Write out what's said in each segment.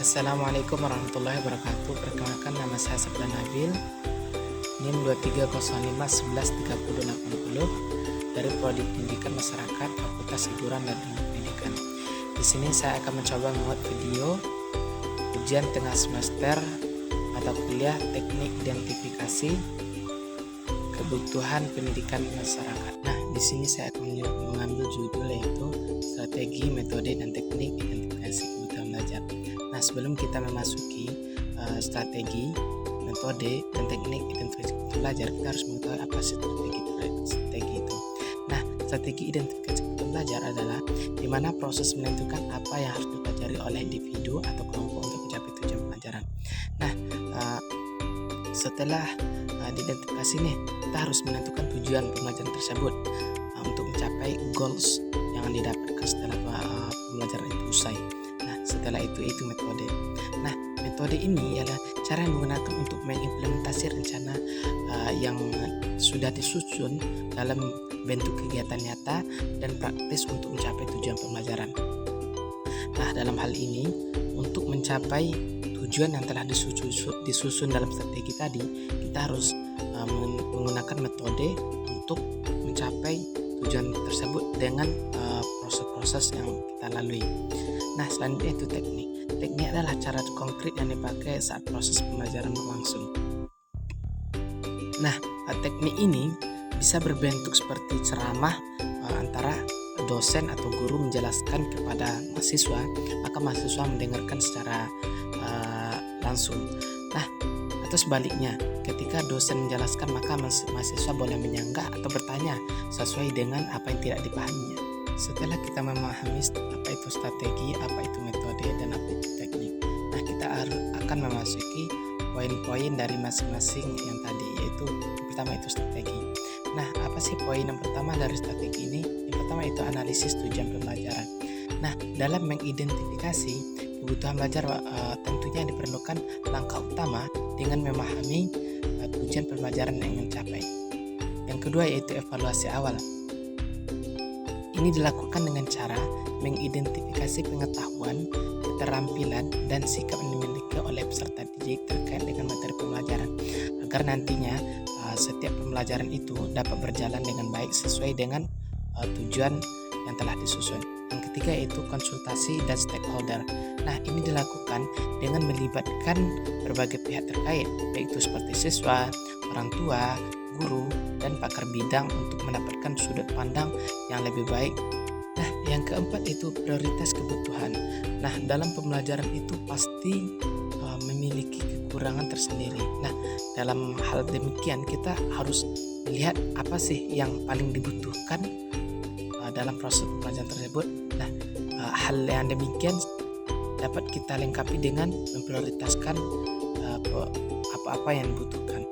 Assalamualaikum warahmatullahi wabarakatuh. Perkenalkan, nama saya Sabda Nabil, NIM 2305113080 dari Prodi Pendidikan Masyarakat, Fakultas Hiburan dan Ilmu Pendidikan. Di sini saya akan mencoba membuat video ujian tengah semester atau kuliah teknik identifikasi kebutuhan pendidikan masyarakat. Nah, di sini saya akan mengambil judul yaitu strategi, metode, dan teknik identifikasi kebutuhan belajar. Nah, sebelum kita memasuki strategi, metode, dan teknik identifikasi kebutuhan belajar, kita harus mengetahui apa strategi itu. Nah, strategi identifikasi kebutuhan belajar adalah di mana proses menentukan apa yang harus dipelajari oleh individu atau kelompok untuk mencapai tujuan pelajaran. Nah, setelah diidentifikasi nih, kita harus menentukan tujuan pembelajaran tersebut untuk mencapai goals yang didapatkan setelah pembelajaran itu usai. Nah, setelah itu metode. Nah, metode ini adalah cara yang digunakan untuk mengimplementasi rencana yang sudah disusun dalam bentuk kegiatan nyata dan praktis untuk mencapai tujuan pembelajaran. Nah, dalam hal ini untuk mencapai tujuan yang telah disusun dalam strategi tadi, kita harus menggunakan metode untuk mencapai tujuan tersebut dengan proses-proses yang kita lalui. Nah, selanjutnya itu teknik. Teknik adalah cara konkret yang dipakai saat proses pembelajaran berlangsung. Nah, teknik ini bisa berbentuk seperti ceramah antara dosen atau guru menjelaskan kepada mahasiswa, maka mahasiswa mendengarkan secara langsung. Nah, atau sebaliknya, ketika dosen menjelaskan maka mahasiswa boleh menyanggah atau bertanya sesuai dengan apa yang tidak dipahaminya. Setelah kita memahami apa itu strategi, apa itu metode, dan apa itu teknik, nah kita akan memasuki poin-poin dari masing-masing yang tadi, yaitu yang pertama itu strategi. Nah, apa sih poin yang pertama dari strategi ini? Yang pertama itu analisis tujuan pembelajaran. Nah, dalam mengidentifikasi kebutuhan belajar tentunya diperlukan langkah utama dengan memahami tujuan pembelajaran yang ingin dicapai. Yang kedua yaitu evaluasi awal. Ini dilakukan dengan cara mengidentifikasi pengetahuan, keterampilan, dan sikap yang dimiliki oleh peserta didik terkait dengan materi pembelajaran, agar nantinya setiap pembelajaran itu dapat berjalan dengan baik sesuai dengan tujuan yang telah disusun. Yang ketiga yaitu konsultasi dan stakeholder. Nah, ini dilakukan dengan melibatkan berbagai pihak terkait, baik itu seperti siswa, orang tua, guru, dan pakar bidang untuk mendapatkan sudut pandang yang lebih baik. Nah, yang keempat itu prioritas kebutuhan. Nah, dalam pembelajaran itu pasti memiliki kekurangan tersendiri. Nah, dalam hal demikian kita harus melihat apa sih yang paling dibutuhkan dalam proses pembelajaran tersebut. Nah, hal yang demikian dapat kita lengkapi dengan memprioritaskan apa-apa yang dibutuhkan.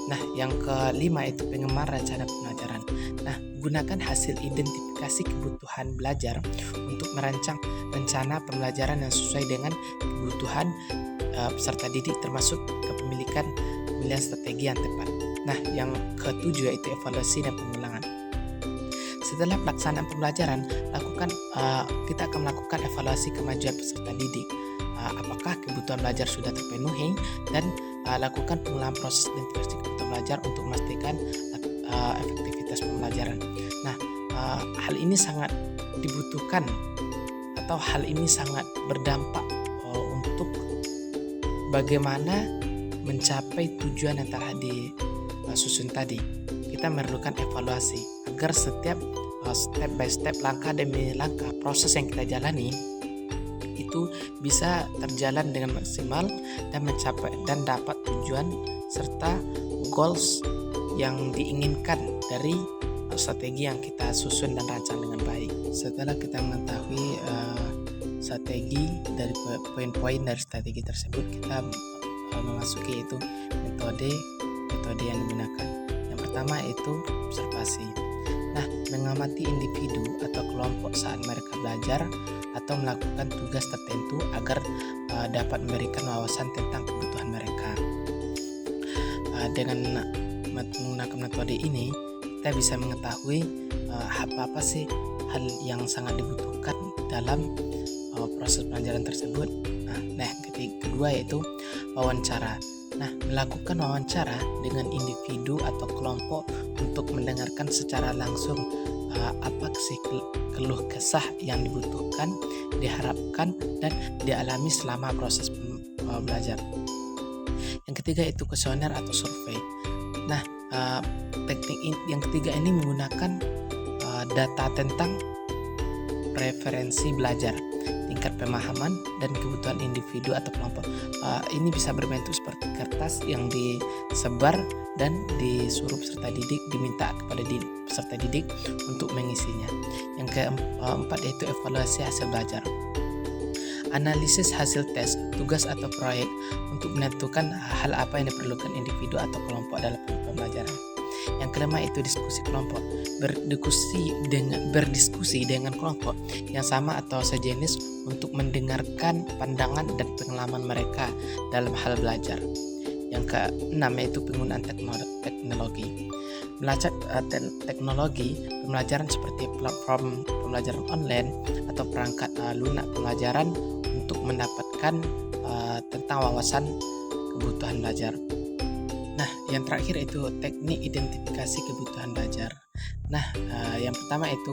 Nah, yang kelima itu pengembangan rencana pembelajaran. Nah, gunakan hasil identifikasi kebutuhan belajar untuk merancang rencana pembelajaran yang sesuai dengan kebutuhan peserta didik, termasuk pemilihan strategi yang tepat. Nah, yang ketujuh yaitu evaluasi dan pengulangan. Setelah pelaksanaan pembelajaran, kita akan melakukan evaluasi kemajuan peserta didik. Apakah kebutuhan belajar sudah terpenuhi, dan lakukan pengulangan proses identifikasi kebutuhan belajar untuk memastikan efektivitas pembelajaran. Nah, hal ini sangat dibutuhkan atau hal ini sangat berdampak untuk bagaimana mencapai tujuan yang telah disusun tadi. Kita memerlukan evaluasi agar setiap step by step, langkah demi langkah proses yang kita jalani itu bisa terjalan dengan maksimal dan mencapai dan dapat tujuan serta goals yang diinginkan dari strategi yang kita susun dan rancang dengan baik. Setelah kita mengetahui strategi dari poin-poin dari strategi tersebut, kita memasuki itu metode yang digunakan. Yang pertama itu observasi. Nah, mengamati individu atau kelompok saat mereka belajar atau melakukan tugas tertentu agar dapat memberikan wawasan tentang kebutuhan mereka. Dengan menggunakan metode ini, kita bisa mengetahui apa sih hal yang sangat dibutuhkan dalam proses pelajaran tersebut. Nah, kedua yaitu wawancara. Nah, melakukan wawancara dengan individu atau kelompok untuk mendengarkan secara langsung apa sih keluh kesah yang dibutuhkan, diharapkan, dan dialami selama proses belajar. Yang ketiga itu kuesioner atau survei. Nah, teknik yang ketiga ini menggunakan data tentang preferensi belajar, tingkat pemahaman, dan kebutuhan individu atau kelompok. Ini bisa berbentuk seperti kertas yang disebar dan disuruh peserta didik, diminta kepada peserta didik untuk mengisinya. Yang keempat yaitu evaluasi hasil belajar. Analisis hasil tes, tugas atau proyek untuk menentukan hal apa yang diperlukan individu atau kelompok dalam pembelajaran. Yang kelima itu diskusi kelompok, berdiskusi dengan kelompok yang sama atau sejenis untuk mendengarkan pandangan dan pengalaman mereka dalam hal belajar. Yang keenam yaitu penggunaan teknologi. Belajar teknologi pembelajaran seperti platform pembelajaran online atau perangkat lunak pembelajaran untuk mendapatkan tentang wawasan kebutuhan belajar. Nah, yang terakhir itu teknik identifikasi kebutuhan belajar. Nah, yang pertama itu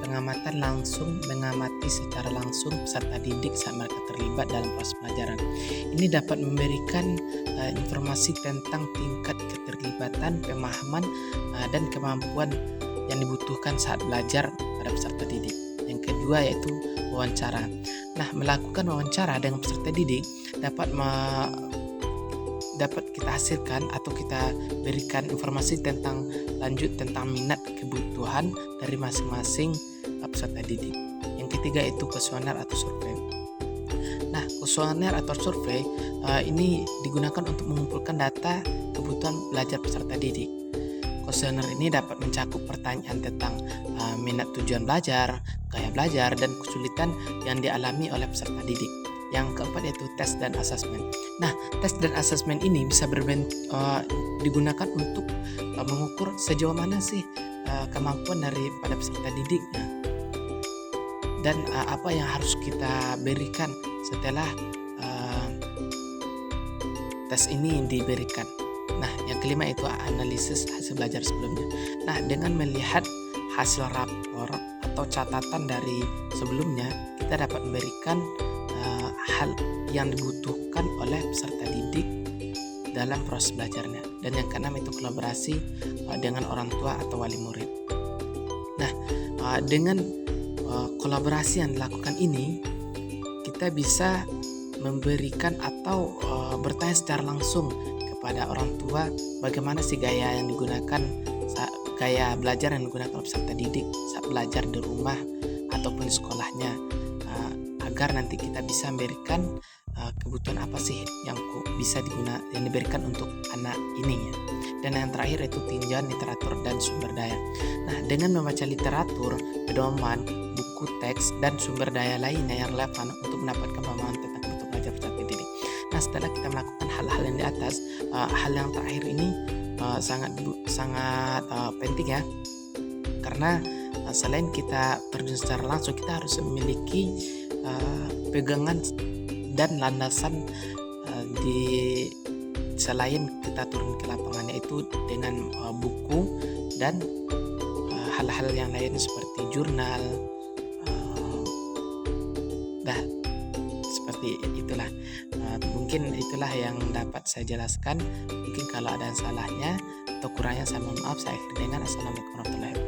pengamatan langsung, mengamati secara langsung peserta didik saat mereka terlibat dalam proses pelajaran. Ini dapat memberikan informasi tentang tingkat keterlibatan, pemahaman, dan kemampuan yang dibutuhkan saat belajar pada peserta didik. Yang kedua yaitu wawancara. Nah, melakukan wawancara dengan peserta didik dapat kita hasilkan atau kita berikan informasi tentang minat, kebutuhan dari masing-masing peserta didik. Yang ketiga itu kuesioner atau survei. Nah, kuesioner atau survei ini digunakan untuk mengumpulkan data kebutuhan belajar peserta didik. Kuesioner ini dapat mencakup pertanyaan tentang minat, tujuan belajar, gaya belajar, dan kesulitan yang dialami oleh peserta didik. Yang keempat yaitu tes dan asesmen. Nah, tes dan asesmen ini bisa digunakan untuk mengukur sejauh mana sih kemampuan daripada peserta didiknya dan apa yang harus kita berikan setelah tes ini diberikan. Nah, yang kelima itu analisis hasil belajar sebelumnya. Nah, dengan melihat hasil rapor atau catatan dari sebelumnya, kita dapat memberikan hal yang dibutuhkan oleh peserta didik dalam proses belajarnya. Dan yang keenam itu kolaborasi dengan orang tua atau wali murid. Nah, dengan kolaborasi yang dilakukan ini, kita bisa memberikan atau bertanya secara langsung kepada orang tua bagaimana sih gaya belajar yang digunakan oleh peserta didik saat belajar di rumah ataupun di sekolahnya, agar nanti kita bisa memberikan kebutuhan apa sih yang diberikan untuk anak ini ya. Dan yang terakhir itu tinjauan literatur dan sumber daya. Nah, dengan membaca literatur, pedoman, buku teks, dan sumber daya lainnya yang relevan untuk mendapatkan pemahaman tentang kebutuhan belajar peserta didik. Nah, setelah kita melakukan hal-hal yang di atas, hal yang terakhir ini sangat penting ya, karena selain kita terjun secara langsung, kita harus memiliki pegangan dan landasan selain kita turun ke lapangannya itu dengan buku dan hal-hal yang lain seperti jurnal. Seperti itulah. Mungkin itulah yang dapat saya jelaskan. Mungkin kalau ada salahnya atau kurangnya saya mohon maaf. Saya akhiri dengan assalamualaikum warahmatullahi wabarakatuh.